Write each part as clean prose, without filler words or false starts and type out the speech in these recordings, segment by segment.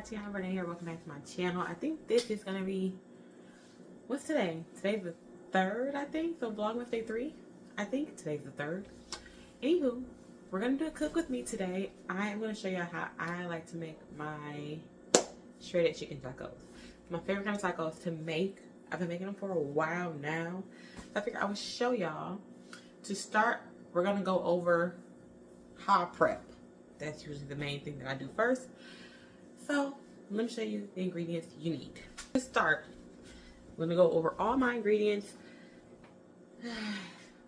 TeannaBReading here. Welcome back to my channel. I think this is going to be, what's today? Today's the 3rd, I think. So Vlogmas day 3. I think today's the 3rd. Anywho, we're going to do a cook with me today. I am going to show you how I like to make my shredded chicken tacos. My favorite kind of tacos to make. I've been making them for a while now. So I figured I would show y'all. To start, we're going to go over how I prep. That's usually the main thing that I do first. So let me show you the ingredients you need. To start, I'm going to go over all my ingredients.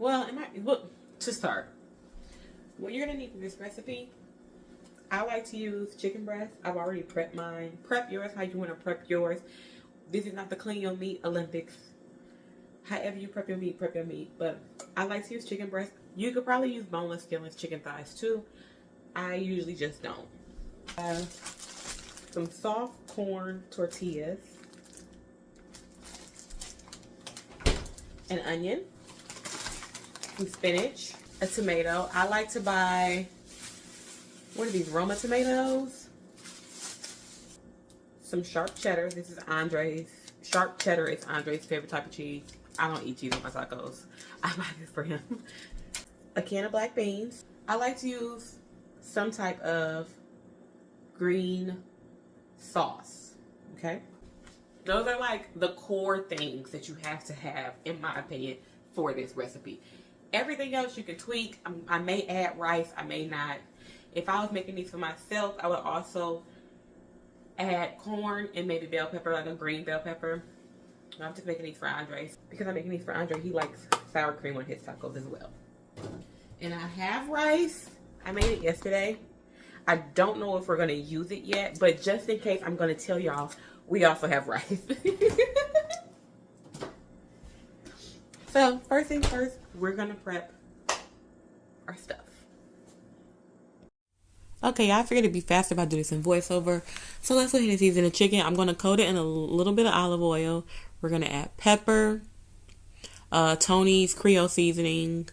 To start, what you're going to need for this recipe, I like to use chicken breast. I've already prepped mine. Prep yours how you want to prep yours. This is not the clean your meat Olympics. However you prep your meat, But I like to use chicken breast. You could probably use boneless, skinless chicken thighs too. I usually just don't. Some soft corn tortillas, an onion, some spinach, a tomato. I like to buy, what are these, Roma tomatoes? Some sharp cheddar. This is Andre's. Sharp cheddar is Andre's favorite type of cheese. I don't eat cheese on my tacos. I buy this for him. A can of black beans. I like to use some type of green sauce. Okay? Those are like the core things that you have to have, in my opinion, for this recipe. Everything else you can tweak. I may add rice. I may not. If I was making these for myself, I would also add corn and maybe bell pepper, like a green bell pepper. I'm just making these for Andre. Because I'm making these for Andre, he likes sour cream on his tacos as well. And I have rice. I made it yesterday. I don't know if we're going to use it yet, but just in case, I'm going to tell y'all we also have rice. So, first things first, we're going to prep our stuff. Okay, I figured it'd be faster if I do this in voiceover. So let's go ahead and season the chicken. I'm going to coat it in a little bit of olive oil. We're going to add pepper, Tony's Creole seasoning.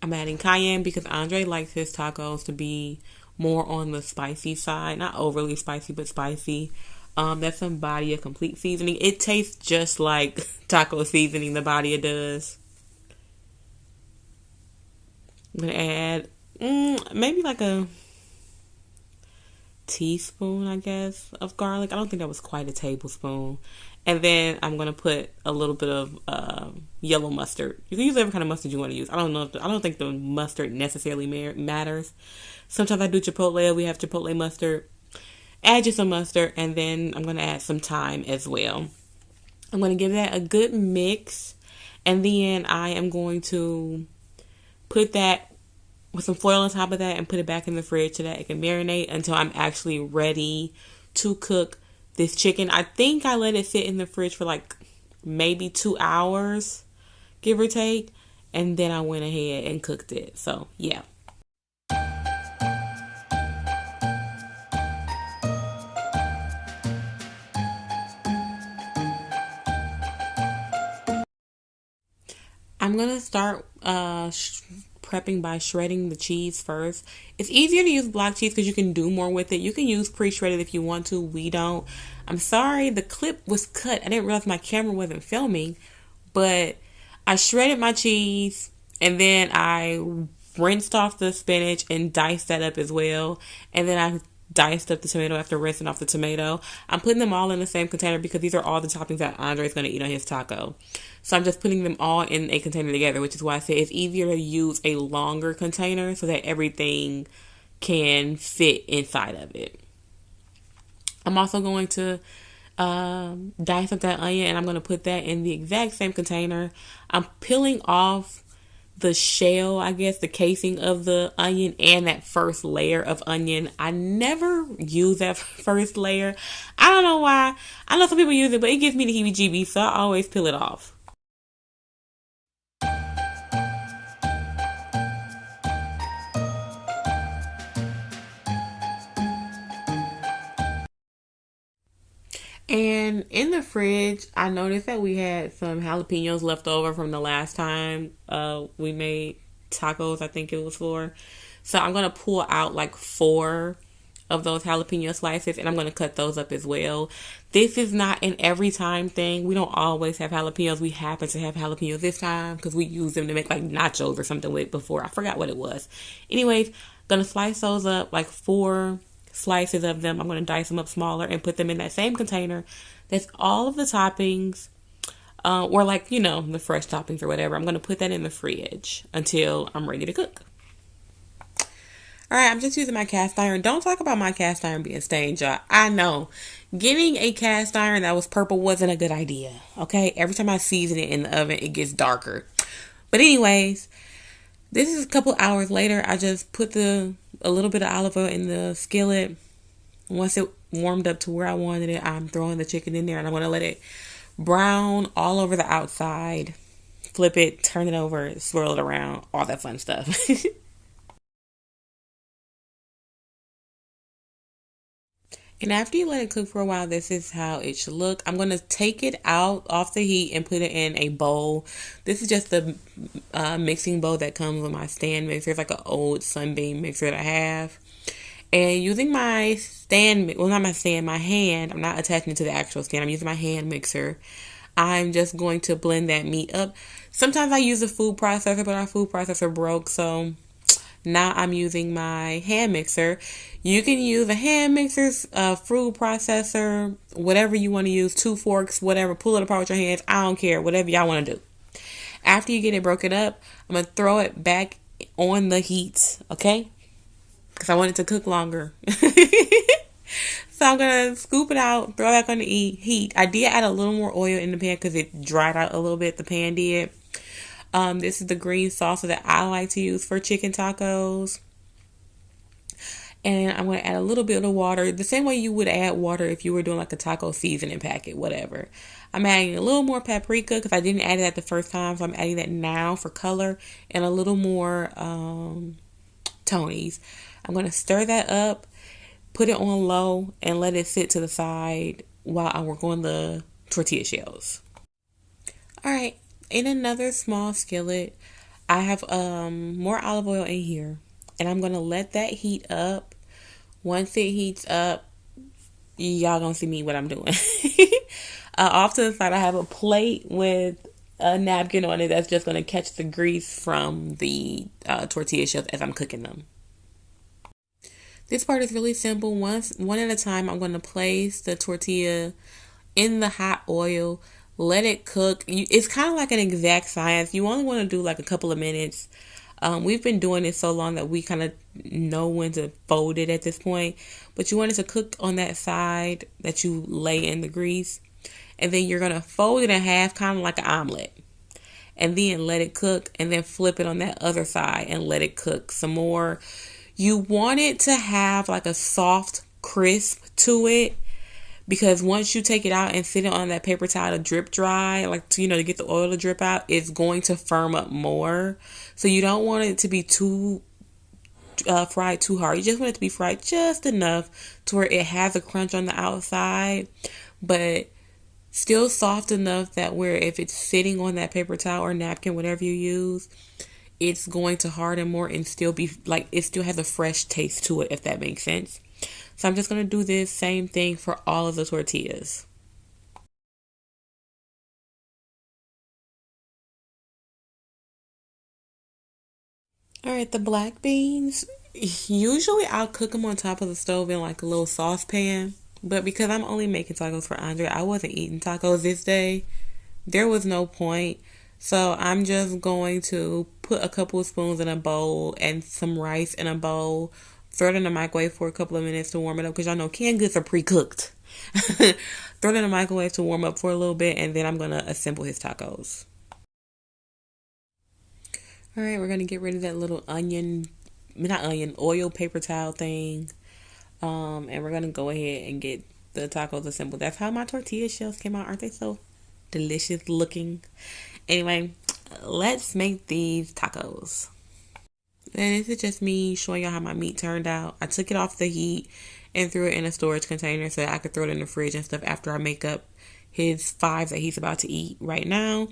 I'm adding cayenne because Andre likes his tacos to be more on the spicy side. Not overly spicy, but spicy. That's some Badia complete seasoning. It tastes just like taco seasoning, the Badia does. I'm going to add maybe like a teaspoon, I guess, of garlic. I don't think that was quite a tablespoon. And then I'm going to put a little bit of yellow mustard. You can use every kind of mustard you want to use. I don't think the mustard necessarily matters. Sometimes I do chipotle. We have chipotle mustard. Add just some mustard. And then I'm going to add some thyme as well. I'm going to give that a good mix. And then I am going to put that with some foil on top of that and put it back in the fridge so that it can marinate until I'm actually ready to cook this chicken. I think I let it sit in the fridge for like maybe 2 hours, give or take. And then I went ahead and cooked it. So, yeah. I'm going to start prepping by shredding the cheese first. It's easier to use block cheese because you can do more with it. You can use pre-shredded if you want to. We don't. I'm sorry, the clip was cut. I didn't realize my camera wasn't filming, but I shredded my cheese and then I rinsed off the spinach and diced that up as well. And then I diced up the tomato after rinsing off the tomato. I'm putting them all in the same container because these are all the toppings that Andre's going to eat on his taco. So I'm just putting them all in a container together, which is why I say it's easier to use a longer container so that everything can fit inside of it. I'm also going to dice up that onion and I'm going to put that in the exact same container. I'm peeling off the shell, I guess, the casing of the onion and that first layer of onion. I never use that first layer. I don't know why. I know some people use it, but it gives me the heebie-jeebies, so I always peel it off. And in the fridge, I noticed that we had some jalapenos left over from the last time we made tacos, I think it was for. So I'm going to pull out like 4 of those jalapeno slices, and I'm going to cut those up as well. This is not an every time thing. We don't always have jalapenos. We happen to have jalapenos this time because we use them to make like nachos or something with before. I forgot what it was. Anyways, going to slice those up, like 4 slices of them. I'm going to dice them up smaller and put them in that same container. That's all of the toppings, or like, you know, the fresh toppings or whatever. I'm going to put that in the fridge until I'm ready to cook. All right, I'm just using my cast iron. Don't talk about my cast iron being stained, y'all. I know. Getting a cast iron that was purple wasn't a good idea, okay? Every time I season it in the oven, it gets darker. But anyways, this is a couple hours later. I just put a little bit of olive oil in the skillet. Once it warmed up to where I wanted it, I'm throwing the chicken in there, and I'm going to let it brown all over the outside. Flip it, turn it over, swirl it around, all that fun stuff. And after you let it cook for a while, this is how it should look. I'm going to take it out off the heat and put it in a bowl. This is just the mixing bowl that comes with my stand mixer. It's like an old Sunbeam mixer that I have. And using my stand, well, not my stand, my hand. I'm not attaching it to the actual stand. I'm using my hand mixer. I'm just going to blend that meat up. Sometimes I use a food processor, but our food processor broke, so now I'm using my hand mixer. You can use a hand mixer, a food processor, whatever you want to use, 2 forks, whatever. Pull it apart with your hands. I don't care. Whatever y'all want to do. After you get it broken up, I'm going to throw it back on the heat, okay? Because I want it to cook longer. So I'm going to scoop it out, throw it back on the heat. I did add a little more oil in the pan because it dried out a little bit. The pan did. This is the green salsa that I like to use for chicken tacos. And I'm going to add a little bit of water, the same way you would add water if you were doing like a taco seasoning packet, whatever. I'm adding a little more paprika because I didn't add that the first time, so I'm adding that now for color, and a little more Tony's. I'm going to stir that up, put it on low, and let it sit to the side while I work on the tortilla shells. All right. In another small skillet, I have more olive oil in here, and I'm going to let that heat up. Once it heats up, y'all gonna see me what I'm doing. Off to the side, I have a plate with a napkin on it that's just going to catch the grease from the tortilla shells as I'm cooking them. This part is really simple. One at a time, I'm going to place the tortilla in the hot oil. Let it cook. It's kind of like an exact science. You only want to do like a couple of minutes. We've been doing it so long that we kind of know when to fold it at this point. But you want it to cook on that side that you lay in the grease. And then you're going to fold it in half, kind of like an omelet. And then let it cook. And then flip it on that other side and let it cook some more. You want it to have like a soft crisp to it. Because once you take it out and sit it on that paper towel to drip dry, like to, to get the oil to drip out, it's going to firm up more. So you don't want it to be too fried too hard. You just want it to be fried just enough to where it has a crunch on the outside, but still soft enough that where if it's sitting on that paper towel or napkin, whatever you use, it's going to harden more and still be like, it still has a fresh taste to it, if that makes sense. So I'm just going to do this same thing for all of the tortillas. Alright, the black beans, usually I'll cook them on top of the stove in like a little saucepan. But because I'm only making tacos for Andre, I wasn't eating tacos this day. There was no point. So I'm just going to put a couple of spoons in a bowl and some rice in a bowl. Throw it in the microwave for a couple of minutes to warm it up because y'all know canned goods are pre-cooked. Throw it in the microwave to warm up for a little bit, and then I'm going to assemble his tacos. All right, we're going to get rid of that little oil paper towel thing. And we're going to go ahead and get the tacos assembled. That's how my tortilla shells came out. Aren't they so delicious looking? Anyway, let's make these tacos. And this is just me showing y'all how my meat turned out. I took it off the heat and threw it in a storage container so that I could throw it in the fridge and stuff after I make up his 5 that he's about to eat right now.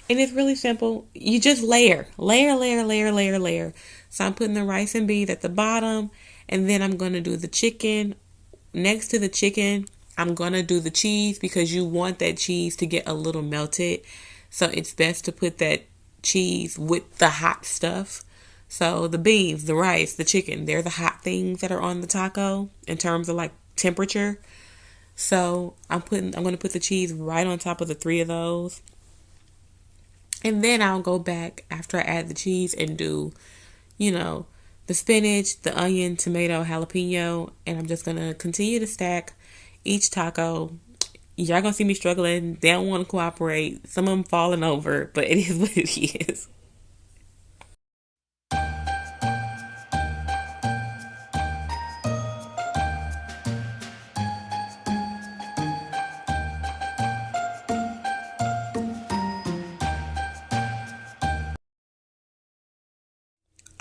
And it's really simple. You just layer. So I'm putting the rice and beans at the bottom, and then I'm going to do the chicken. Next to the chicken, I'm going to do the cheese because you want that cheese to get a little melted. So it's best to put that cheese with the hot stuff. So the beans, the rice, the chicken, they're the hot things that are on the taco in terms of like temperature. So I'm going to put the cheese right on top of the 3 of those. And then I'll go back after I add the cheese and do, the spinach, the onion, tomato, jalapeno. And I'm just going to continue to stack each taco. Y'all going to see me struggling. They don't want to cooperate. Some of them falling over, but it is what it is.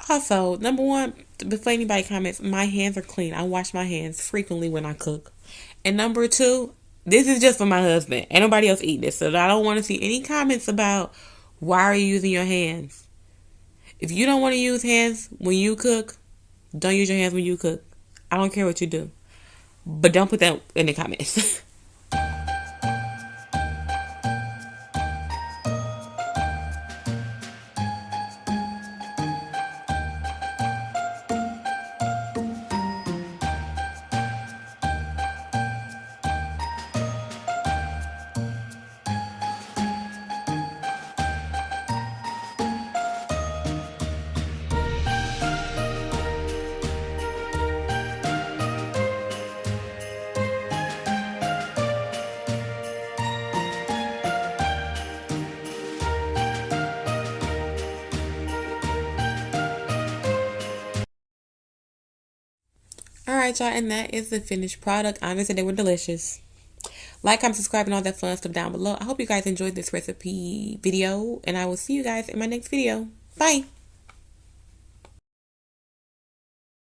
Also, number one, before anybody comments, my hands are clean. I wash my hands frequently when I cook. And number two, this is just for my husband. Ain't nobody else eat this. So I don't want to see any comments about why are you using your hands. If you don't want to use hands when you cook, don't use your hands when you cook. I don't care what you do. But don't put that in the comments. Alright, y'all, and that is the finished product. Honestly, they were delicious. Like, comment, subscribe, and all that fun stuff down below. I hope you guys enjoyed this recipe video, and I will see you guys in my next video. Bye!